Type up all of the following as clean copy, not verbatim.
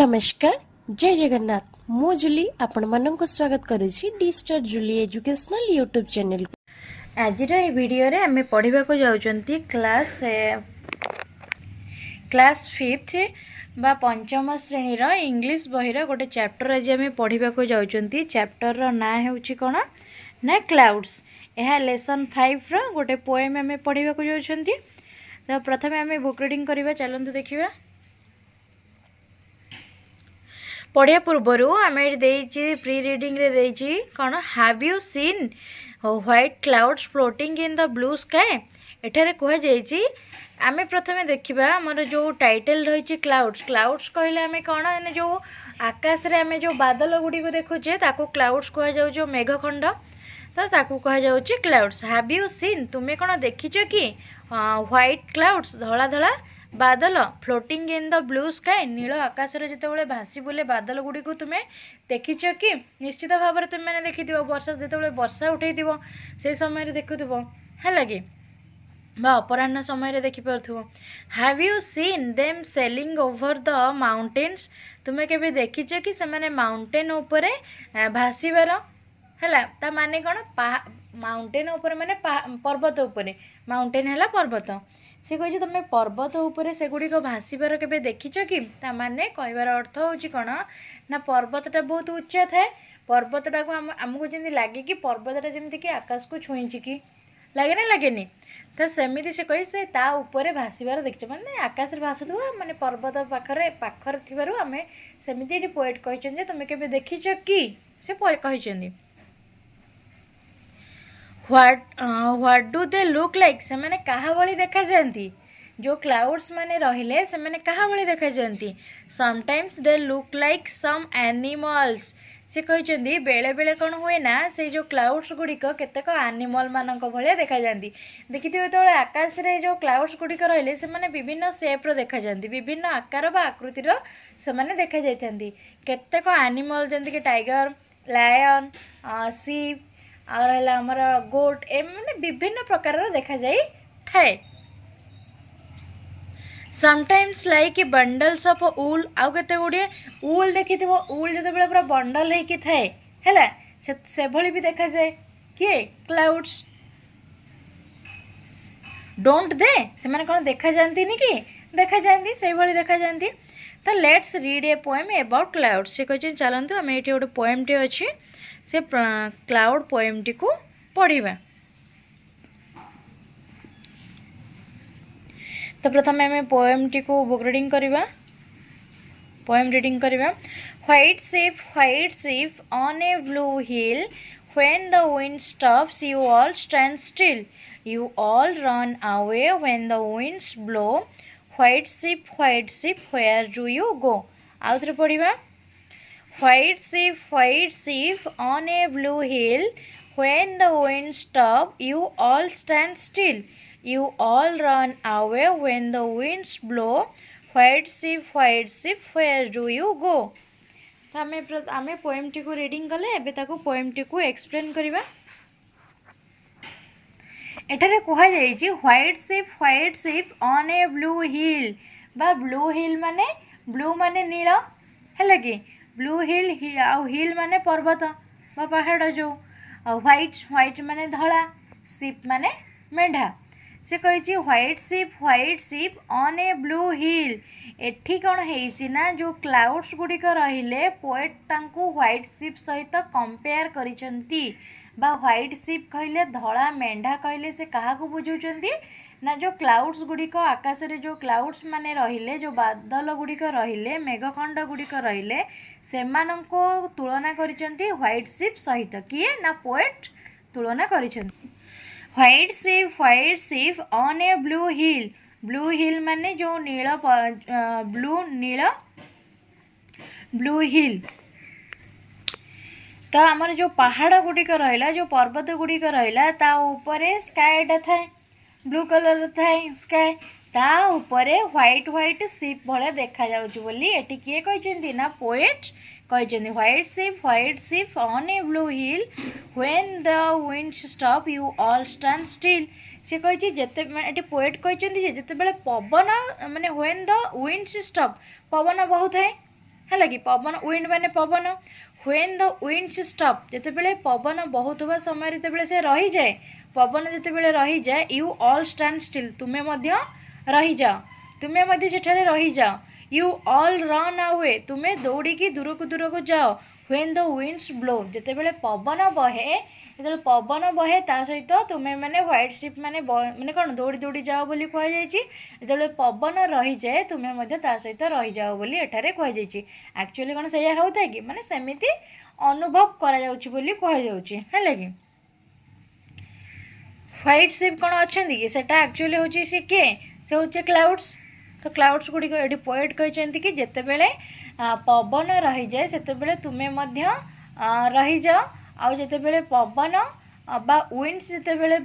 नमस्कार जय जगन्नाथ मु जुली आपण मानक स्वागत करुछि डी स्टार जुली एजुकेशनल यूट्यूब चैनल को। आज वीडियो रे आमे पढ़िबा को जाउचंती क्लास 5th बा पंचम श्रेणी रो इंग्लिश बही रो गोटे चैप्टर आज आमे पढ़िबा को जाउचंती। चैप्टर रो ना हेउची कोन ना क्लाउड्स। एहा लेसन 5 रो गोटे पोएम आमे पढ़िबा को जाउचंती। तो प्रथमे आमे बुक रीडिंग करबा, चलंतु देखिबा। पढ़िया पूर्व आम प्री रीडिंग रे देइछि कौन have you seen white clouds floating in the blue sky. एठारे कह जाइछि आमे प्रथमे देखिबा हमर जो टाइटल रही क्लाउड्स। क्लाउड्स कहले आमे कौन जो आकाश रे आमे जो बादल गुडी को देखुचे ताको क्लाउड्स कह जाउ, जो मेघखंड तो ताको कह जाउछि क्लाउड्स। हैव यू सीन तुमे कौन देखिछ कि व्हाइट क्लाउड्स धला धला बादल floating in the blue sky नील आकाश रे जेतेबेले भासी बुले बादल गुडी को तुमे देखिछ कि? निश्चित भाव में तुम मैंने देखिथिबो वर्षा जेतेबेले वर्षा उठैथिबो से समय रे देखुथिबो है लगे बा अपराह्न समय रे देखि परथुबो। Have you seen them sailing over the mountains तुमे केबे देखिछ कि से माने माउंटेन ऊपर भासीबार हैला। ता माने कोन माउंटेन ऊपर माने पर्वत ऊपर, माउंटेन हैला पर्वत। से कही तुम पर्वत उपरे सेगुड़िक भासीबार केबे देखिछ कि? ताने कहबार अर्थ होची कौन ना पर्वतटा बहुत उच्चा थाए, पर्वतटा को आमको जमी लगे कि पर्वतटा जमी कि आकाश को छुईची कि लगे ना लगेनि। तो सेमिति से कही से ता उपरे भासीबार देखिछ माने आकाश रे भासुथुवा माने पर्वत पाखरे पाखर थिबारु आमे सेमिति एटी पोएट कहिछन जे तुमे केबे देखिछ कि से कहिछन। What do they look like से माने कहा भली देखा जाती। जो क्लाउड्स माने रहिले से माने कहा भली देखा जाती। Sometimes they look like some animals से कहते बेले बेले कौन हुए ना से जो क्लाउड्स गुड़िक केतेक एनिमल मानक भलिया देखा जाती। देखिथिबे तो आकाश रे जो क्लाउड्स गुड़िक रहिले से माने विभिन्न शेप रो देखा जाती, विभिन्न आकार बा आकृतिर से माने देखा जाइथांती। केतेक एनिमल जेंति कि टाइगर, लायन, शीप और आमर गोट ए माने विभिन्न प्रकार देखा जाई थाए। समटाइम्स लाइक बंडल्स ऑफ ऊल आउ केते गुड़िए ऊल देखिथिबो ऊल जते बेले पूरा बंडल हेकी थाए हैला से भली भी देखा जाए किए क्लाउड्स। डोंट दे से माने कोन देखा जानती नी कि देखा जानती से भली देखा जानती। तो let's read a poem about clouds. से कहछन चलंतु हम एठी गोटे पोएम टे अछि से क्लाउड पोएम टी को पढ़िबा। तो प्रथम आम पोएम टी को बुक रीडिंग करवा, पोएम रीडिंग करवा। White ship on a blue hill when the wind stops you all stand still you all run away when the winds blow white ship where do you गो। आउ थरे पढ़िबा। White ship on a blue hill when the wind stops you all stand still you all run away when the winds blow white ship where do you go। तो आमे poem टी को reading कले एबे ताको poem टी को explain करिबा। एठारे कहा जाइछि white ship on a blue hill बा ब्लू हिल माने ब्लू माने नील है कि ब्लू हिल आउ हिल माने पर्वत बा पहाड़ जो व्हाइट माने धला शिप माने मेढा। से कही white ship on a blue hill एठी कौन है ना जो क्लाउड्स गुड़िक रहिले पोएट तांकु व्हाइट शिप सहित कंपेयर करिसंती बा व्हाइट शिप कहले धला मेढा कहले से कहा को बुझुचंती ना जो क्लाउड्स गुड़िक आकाश रे जो क्लाउड्स माने रहिले जो बादल गुड़िक रहिले मेघखंड गुड़िक रहिले सेमानंको तुलना करिसंती व्हाइट शिप सहित किए ना पोएट तुलना करिसंती। White ship on a blue hill माने जो नील ब्लू हिल। तो आमर जो पहाड़ गुड़िक रहिला जो पर्वत गुड़िक रहिला ता ऊपर स्काईटा थाए ब्लू कलर थाए स्काई ता ऊपर व्हाइट शिप भले देखा जाउची बोली एटी किए कहिसेंती ना पोएट कहिसेंती। White ship on a blue hill when the winds stop you all stand still. से कहिछि जेते एटी पोएट कहिसेंती जे जेते बेले पवन माने व्हेन द विंड्स स्टॉप पवन बहुत है है कि पवन विंड माने पवन व्हेन द विंड्स स्टॉप जितेबाला पवन बहुत समय जितेबाला से रही जाए पवन जितेबाला रही जाए यू ऑल स्टैंड स्टिल तुम्हें मध्य रही जाओ तुम्हें मध्य सेठारे रही जाओ यू ऑल रन अवे तुम्हें दौड़ी दूर को जाओ व्हेन द विंड्स ब्लो जितेबाला पवन बहे जो पवन बहे ता सहित तुम्हें मैंने व्हाइट शिप माने माने कौन दौड़ी दौड़ी जाओ बोली कहुई जो पवन रही जाए तुम्हें मध्य ता सहित रही जाओ बोली एठारे कहुई एक्चुअली कौन से होता कि माने सेमिति अनुभव करा जाउछि बोली कहुई जाउछि है कि व्हाइट शिप कौन अच्छा कि सेटा एक्चुअली हूँ सी किए से हूँ क्लाउड्स तो क्लाउड्स गुड़िक ये पोएट कहते कि जितेबाला पवन रही जाए से तुम्हें मध्य रही जाओ आउ जितेबाला पवन बा विंड्स जितेबाला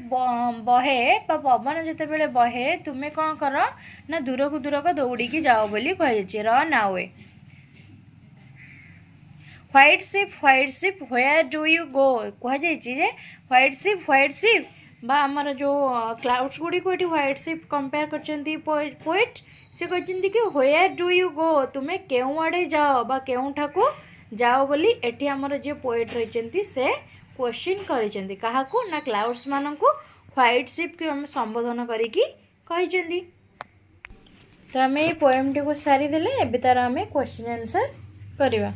बहे बा पवन जितेबाला बहे तुम्हें कौन कर ना दूर को दौड़ी जाओ बोली कहुई run away white ship where do you go कहुई व्हाइट शिप बा आमर जो क्लाउड्स गुड़ी को व्हाइट शिप कंपेयर करछंती पोएट से कहते कि व्हेयर डू यू गो तुम्हें केउ आड़े जाओ बा केउठाकू जाओ बोली एठी आमर जे पोएट रहिचंती से क्वेश्चन करिचंती काहाकू ना क्लाउड्स मानकू व्हाइट शिप के हम संबोधन करिकी कहिचंती तो आम ये पोएम टी को सारी देले एबे तार आम क्वेश्चन आंसर करवा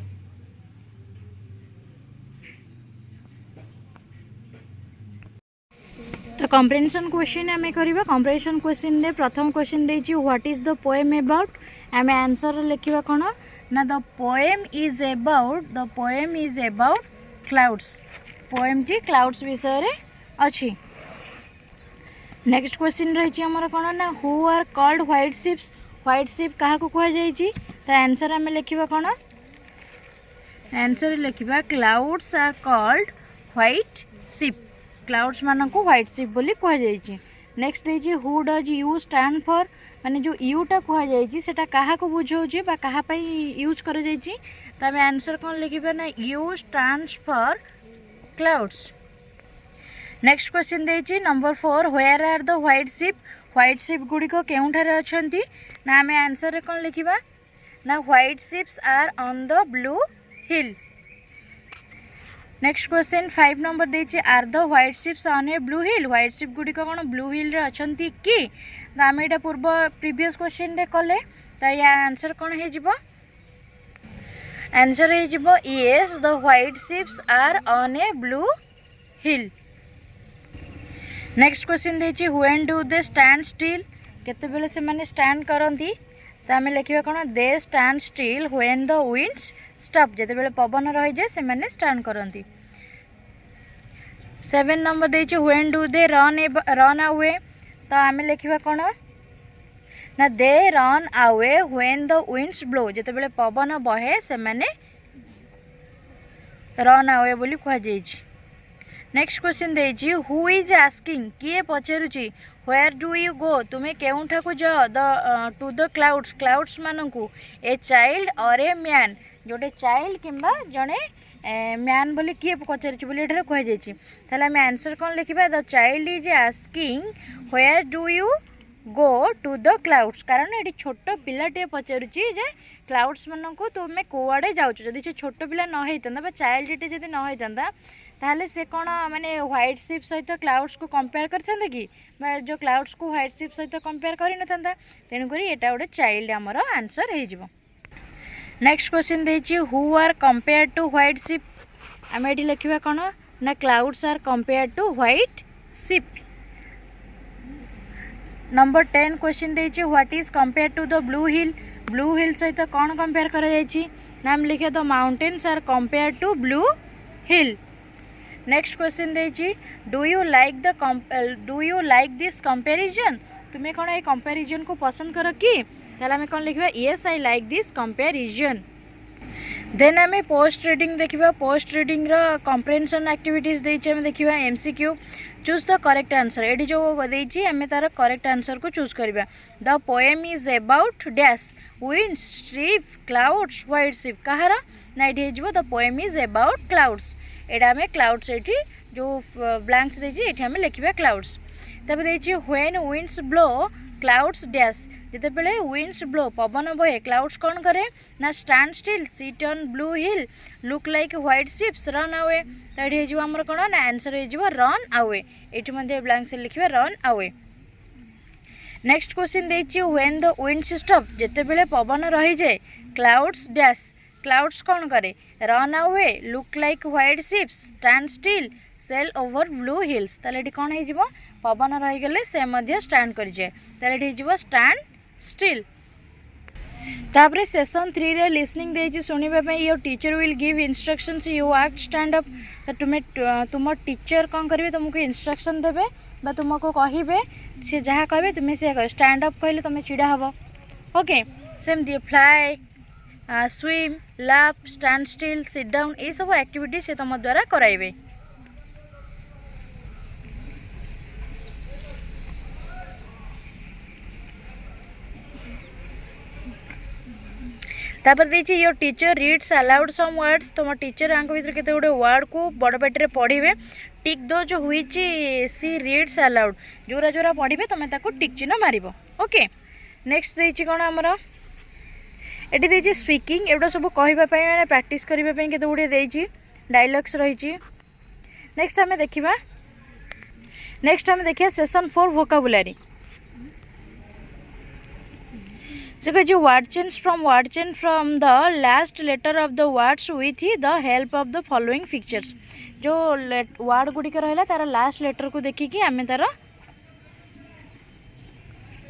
तो कम्प्रेhension क्वेश्चन आम करवा कम्प्रेhension क्वेश्चन दे प्रथम क्वेश्चन देछि what is the poem about आम आंसर लिखा कौन ना the poem is about clouds poem टी क्लाउड्स विषय रे अच्छी नेक्स्ट क्वेश्चन रही आमर कौन ना who are called white ship क्या कहुई तो आंसर आम लिखा कौन आंसर लिखा clouds are called white ship clouds मान को व्हाइट शिप बोली कहुई नेक्स्ट देछि who does you stand for माने जो यूटा कहुई सेटा कहा को बुझाऊँ बा कहा पई यूज कर जाइछि तो आम आंसर कौन लिखा ना you stands for clouds next question देछि number 4 where are the white ship गुड़िक केउठारे अछंती ना आम आंसर कौन लिखा ना white ships are on the blue hill next question 5 number देछि are the white ships on a blue hill white ship गुड़िक कौन ब्लू हिल रे अछंती कि तो आम यहाँ पूर्व प्रीवियस क्वेश्चन रे कले तो या आंसर कौन हो आंसर हो yes the white ships are on a blue hill next question देछि when do they stand still केतेबेले से माने स्टैंड करंती तो आम लिखा कौन they stand still when the winds stop जेतेबेले पवन रही जाए से माने स्टैंड करंती 7 नंबर देछि when do they run away तो आम लिखा कौन ना they run away when the winds blow जेतेबेले पवन बहे से माने रन अवे बोली कहुई नेक्स्ट क्वेश्चन देछि हु इज आस्किंग किए पचारुची व्हेयर डू यू गो तुम्हें केउठा को जाओ टू द क्लाउड्स मानकू a child or a man Jote child किंबा जड़े मैन बोली किए पचारि बोली एठारे कहुई ताहले आम आंसर कौन लिखा the child is asking where do you go to the clouds कारण ये छोट पिलाटे पचारुची जे क्लाउड्स मानकू तुम्हें कौआड़े जाऊँ जदि से छोट पिला न होता चाइल्डटे जब न होता ताहले से कौन माने व्हाइट शिप सहित क्लाउड्स को कंपेयर करते कि जो क्लाउड्स को व्हाइट शिप सहित कंपेयर कर ना तेणुक यहाँ गोटे चाइल्ड आमर आंसर हो नेक्स्ट क्वेश्चन देछि who are compare to white ship आम ये लिखा कौन ना clouds are compare to white ship number 10 question देछि what is compare to the blue hill सहित कौन कंपेयर कर नाम लिखे the mountains are compare to blue hill next question देछि do you like this comparison तुम्हें कौन ये कंपैरिजन को पसंद कर कि ताहले आम कौन लिखा yes I like this comparison then आम पोस्ट रीडिंग देखा पोस्ट रीडिंग कम्प्रेhension एक्टिविटीज देखा MCQ choose the correct answer ये जो देछि आम तार करेक्ट आंसर को चूज करवा the poem is about dash winds strip clouds white ship कहार ना ये the poem is about clouds एटा आम क्लाउड्स ये जो ब्लैंक्स देछि आम लिखा क्लाउड्स तब देछि when winds blow clouds dash जितेबले विंड्स ब्लो पवन बहे क्लाउड्स कौन करे ना stand still seat on blue hill look like white ships run away तो ये आमर कौन ना आंसर हो रन अवे ये ब्लैंक से लिखा रन अवे नेक्स्ट क्वेश्चन देछि व्हेन द विंड्स स्टॉप जितेबले पवन रही जाए क्लाउड्स डैश क्लाउड्स कौन करे run away look like white ships stand still sail over blue hills ताले कौन हो पवन रहीगले से स्टैंड कर जाए ताले स्टैंड स्टिल तापरे सेशन 3 रे लिसनिंग देछि सुनिबा पई your teacher will give instructions you act stand up तुम तुम टीचर कौन करेंगे तुमको इंस्ट्रक्शन देबे बा तुमको कहिबे से जहाँ कहे तुम्हें से कह स्टैंड अप कहले तुम छिड़ा हब ओके सेमती fly swim laugh stand still sit down ये सब एक्टिविटी से तुम द्वारा कराइबे तापर देखिए your teacher reads aloud some words तुम टीचर यहाँ भर केते गुटे वर्ड को बड़ पार्टी पढ़े टिक दो जो हुई सी रीड्स अलाउड जोरा जोरा पढ़े तुम ताको टिक चिन्ह मार ओके नेक्स्ट देखिए कौन आमर ये देखिए स्पीकिंग एगुड़ा सब कहवाई प्रैक्टिस करने केते गुटे देखिए डायलॉग्स रही नेक्स्ट आम देखिए सेशन 4 वोकाबुलारी से कही word change from the last letter of the words with the help of the following pictures जो वर्ड गुड़िक रहा तार लास्ट लेटर को देखिकी आम तार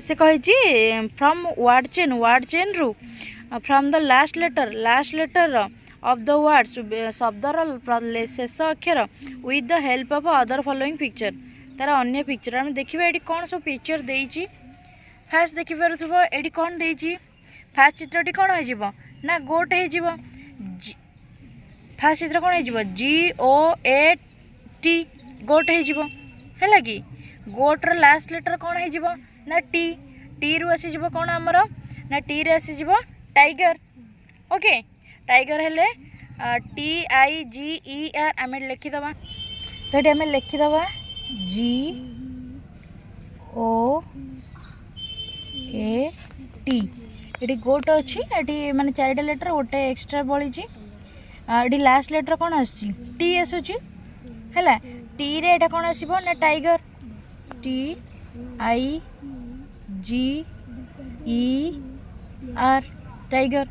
से कही फ्रॉम वर्ड चेन रु from the last letter of the words शब्दर शेष अक्षर with the help of other following picture तार अन्य पिक्चर आम देखा ये कौन सब पिक्चर देती फास्ट देखिपार ये कौन देती फास्ट चित्रटी कौन हो ना गोट हो फास्ट चित्र कौन हो GOAT गोट है कि गोट्र लास्ट लेटर कौन हो ना टी रु आसी कौन आमर ना टी रे आसी टाइगर ओके टाइगर हेले TIGER आम लिखिद तो ये आम लिखिद GOAT ये गोट अच्छी ये माने 4टा लेटर गोटे एक्स्ट्रा बड़ी ये लास्ट लेटर कौन आसूँ टी आसूँ है टी रे एटा कौन आसो ना टाइगर TIGER टाइगर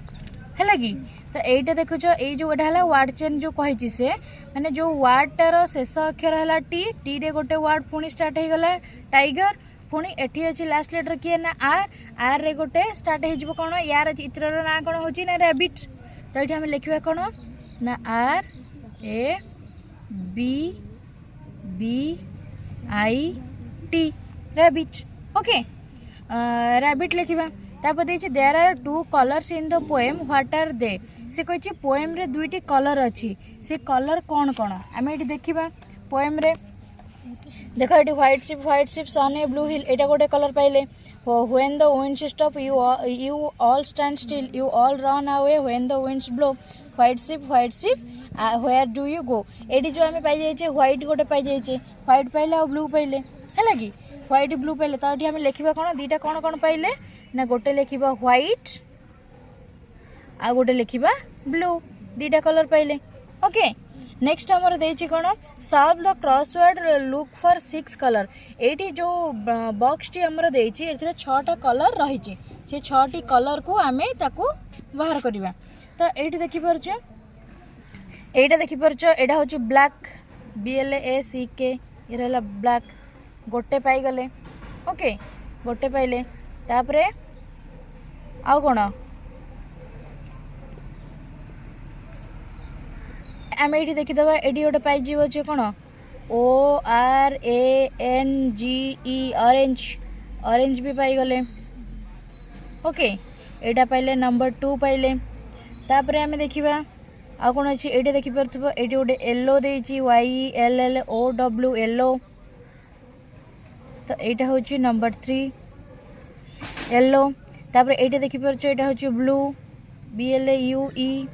है कि तो यहीटा देखुच ये जो है वर्ड चेन जो कही से माने जो वर्डटार शेष अक्षर है टी रे गोटे वर्ड पुणी स्टार्ट हो गला टाइगर पुणी एठी अच्छी लास्ट लेटर किए ना आर रे गोटे स्टार्ट हो कौन यार चित्रर ना कौन हो ना रैबिट तो ये आम लिखा कौन ना RABBIT रैबिट ओके रैबिट लिखा तापर देखिए there are 2 colours in the poem what are they से कही पोएम रे 2टी कलर अच्छी से कलर कौन कौन आम ये देखा पोएम रे देखो ये व्हाइट शिप सन ए ब्लू हिल यहाँ गोटे कलर पाइले when the winds stop you all stand still you all run away when the winds blow white ship where do you गो ये जो आम पाई जाइए व्हाइट गोटे पाई जाइए व्हाइट पाइले और ब्लू पाइले है कि व्हाइट ब्लू पाइले तो ये आम लिखा कौन दीटा कौन कौन पाइले ना गोटे लिखा व्हाइट आ गोटे लिखा ब्लू दीटा कलर पाइले ओके नेक्स्ट आमर देछि कौन solve the crossword look for 6 colour ये जो बॉक्स टी आमर देछि एथिरे 6टा कलर रही से 6टी कलर को आमे ताकू बाहर करवा तो ये देखिपारछ एटा देखिपारछ एटा होछि ब्लैक BLACK ये रहला ब्लैक गोटे पाई गले ओके गोटे पाइले तापरे आउ कौन आम ये देखीदे ये गोटे पाई कौन ORANGE ऑरेंज भी पाई गले ओके एटा पाइले नंबर 2 पाइले तापर आम देखा आ कौन अच्छी ये देखिपे ये गोटे येलो देछि YELLOW येलो तो यहाँ हूँ नंबर 3 येलो तापर ये देखिपे यहाँ हूँ ब्लू BLUE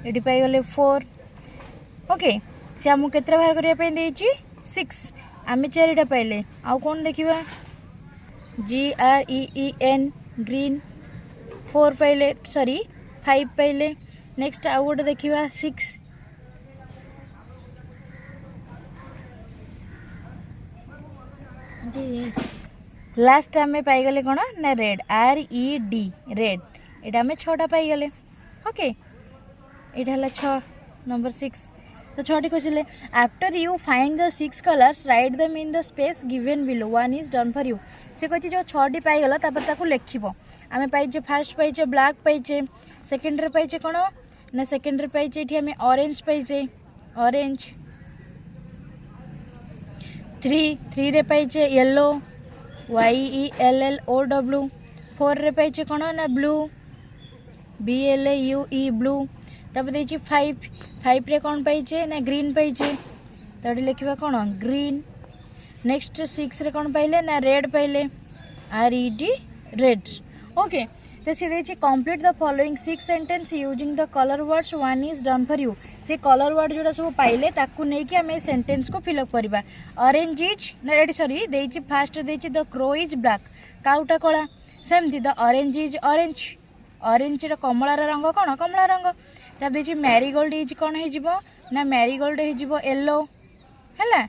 ये पाईगले 4 ओके से आमको केतटा बाहर करने 6 आम 4टा पाइले आउ कौन देखा GREEN ग्रीन 4 पाइले सॉरी 5 पाइले। नेक्स्ट आउ गोटे देखा 6 लास्ट आम पाईगले कौन ना रेड RED रेड यहाँ आम 6टा पाईगले। ओके यहाँ 6 नंबर 6 तो 6टी question. After you find the 6 colours write them in the space given below 1 is done for you. से कही जो 6टी पाईगल तापर लिखब आम पाइचे फास्ट पाइचे ब्लैक पाइचे सेकेंड रे पाइचे कौन ना सेकेंड रे पाइचे ये आम ऑरेंज पाइचे ऑरेंज 3 रे पाइचे येलो YELLOW 4 रे पाइचे कौन ना ब्लू BLUE ब्लू। तब देखिए 5 रे कौन पाइचे ना ग्रीन पाइचे तो लिखा कौन ग्रीन। नेक्स्ट 6 रे कौन पाइले ना रेड पाइले RED रेड। ओके तो सी देखिए complete the following 6 sentence using the colour words 1 is done for you. से कलर वर्ड जोड़ा सब पाइले ताकू नहीं कि आम सेंटेंस को फिलअप करवा। ऑरेंज इज ना सॉरी देची फास्ट देची द क्रो इज ब्लैक काउटा कला सेमती the orange is orange orange कमलार रंग कौन कमला रंग। तब देखिए मैरीगोल्ड इज कौन हो ना मैरीगोल्ड हो येलो है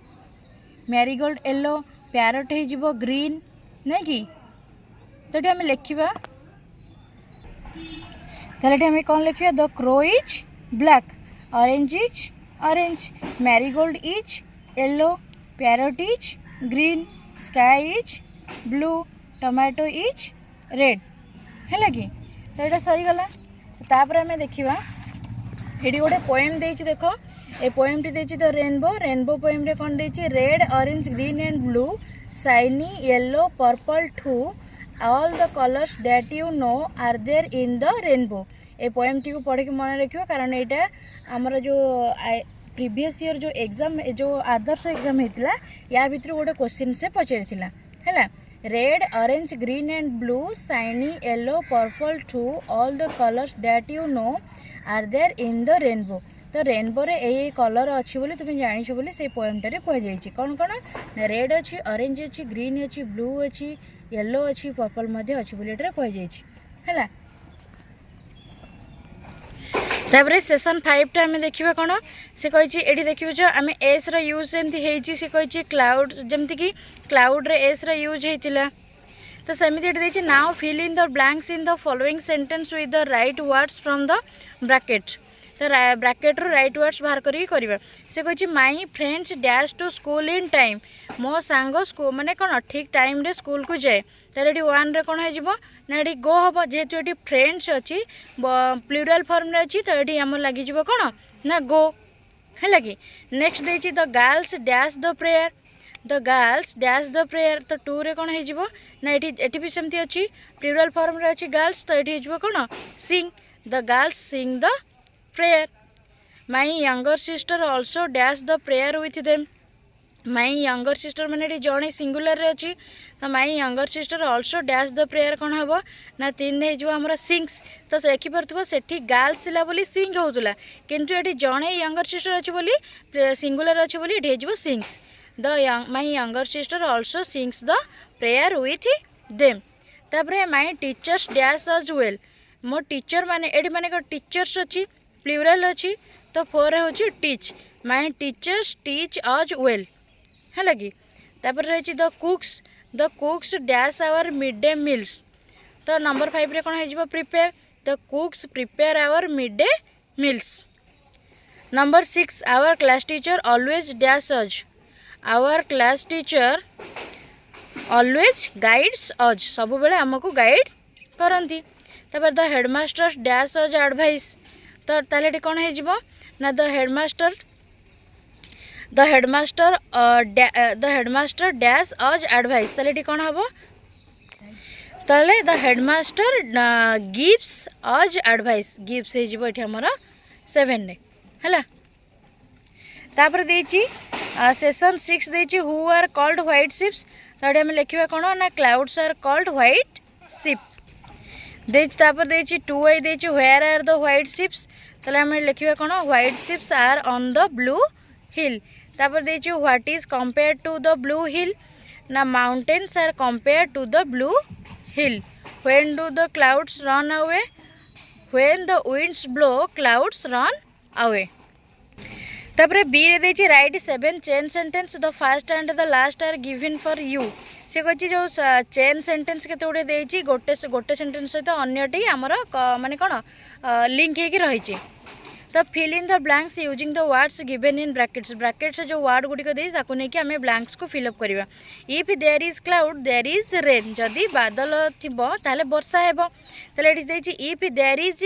मैरीगोल्ड येलो प्यारट हो ग्रीन नहीं कि तो ये आम लिखा ताले आम कौन लिखा the crow is black orange is orange marigold is yellow प्यारट is green sky is blue tomato is red है कि तो यहाँ सरीगला। तापर आम देखा ये गोटे पोएम देख ए पोएम टी देछि द रेनबो रेनबो पोएम रे कौन देछि red orange green and blue shiny yellow purple too all the colours that you know are there in the rainbow. ए पोएम टी को पढ़ के मन रखियो कारण यहाँ आमर जो प्रीवियस ईयर जो एग्जाम जो आदर्श एग्जाम होता या भितर गोटे क्वेश्चन से पचार है red orange green and blue shiny yellow purple too all the colours that you know are there in the rainbow. तो रेनबो रे ए कलर अच्छी बोली तुम जानिछ बोली से पोएमटारे कहुई कौन कौन रेड अच्छी ऑरेंज अच्छी ग्रीन अच्छी ब्लू अच्छी येलो अच्छी पर्पल मध्य अच्छी बोली एटा कहुई है। तापर सेसन 5 टा आम देखा कौन से कही देखिए जो आम एस यूज सेमती से कही क्लाउड जमती कि क्लाउड रे एस यूज होता तो सेमती देखिए now fill in the blanks in the following sentence with the right words from the bracket. तो ब्रैकेट रू राइट वर्ड्स बाहर करी से कही my friends dash to school in time मो सांग स्कूल माने कौन ठीक टाइम रे स्कूल को जाए तारे ये 1 रे कौन हो ना ये गो हम जेहेतु ये फ्रेंड्स अच्छी प्लूराल फॉर्म रे अच्छी तो ये आम लगी कौन ना गो है कि। नेक्स्ट देखिए the girls dash the prayer the girls dash the prayer तो 2 रे कौन हो ना ये भी सेमती अच्छी प्लूराल फॉर्म रे अच्छी गर्ल्स तो ये हो कौन sing the girls sing the prayer. My younger sister also dash the prayer with them my younger sister मैंने जड़े सिंगुलर रे अच्छी तो my younger sister also dash the prayer कौन हम ना 3 होमर सिंग्स तो देखिपे से गर्ल्स थिला बोली सिंग होतुला किंतु ये जड़े यंगर सिस्टर अच्छी बोली सिंगुलर अच्छी बोली ये sings the my younger sister also sings the prayer with them. तापर my teachers dash us well मो टीचर माने एडी माने टीचर्स अच्छी प्लूराल अच्छी तो 4 हूँ teach my teachers teach us well है लगी। तापर रही the cooks dash our midday meals तो नंबर 5 रे कौन हो prepare the cooks prepare our midday meals. Number 6 our class teacher always dash us our class teacher always guides us सब बेले आमको गाइड करती। तापर the headmaster dash us advice तो ताले कौन हो ना the headmaster dash us advice ताले कौन हम ताले the headmaster gives us advice gives होमर 7 रे है। तापर देची सेशन 6 देची who are called white ships तो आम लिखा कौन ना clouds are called white ship. तापर देची 2 देची where are the white ships तो आम लिखा कौन white ships are on the blue hill. तापर देची what is compare to the blue hill ना mountains are compare to the blue hill. When do the clouds run away? When the winds blow clouds run away. तापर B रे देछि write 7 chain sentence. The first and the last are given for you. से कहि जो chain sentence केते गुडे देछि गोटे सेंटेंस सहित अन्यटी हमर माने कोन लिंक हेकि रहिछि. तो fill in the blanks using the words given in brackets. Brackets जो वर्ड गुड़िक दे ताकू नहीं कि आम ब्लैंक्स को फिलअप करवा. If there is cloud there is rain. जदि बादल थिबो ताले वर्षा हेबो. ताले एटी देछि इफ देयर इज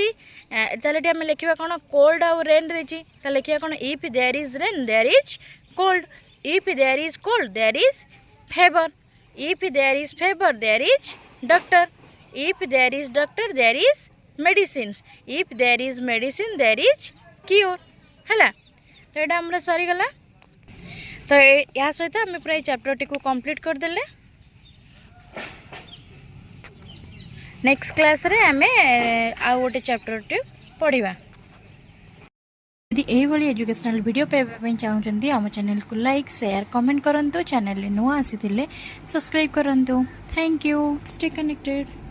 ताले एटी आम लिखिबा कोन कोल्ड और रेन देछि. ताले लिखिबा कोन if there is rain there is cold. If there is cold there is fever. If there is fever there is doctor. If there is doctor there is medicine. If there is medicine there is cure. है तो यहाँ आम सरीगला. तो या सहित आम पूरा chapter T को कंप्लीट करदेले. नेक्स्ट क्लास रे आम आउ गोटे चैप्टर टी पढ़ा. यदि यही एजुकेशनल वीडियो पाइबा चाहते आम चैनल को लाइक शेयर कमेंट करूँ. चैनल नुआ आसी सब्सक्राइब करूँ. Thank you. Stay connected.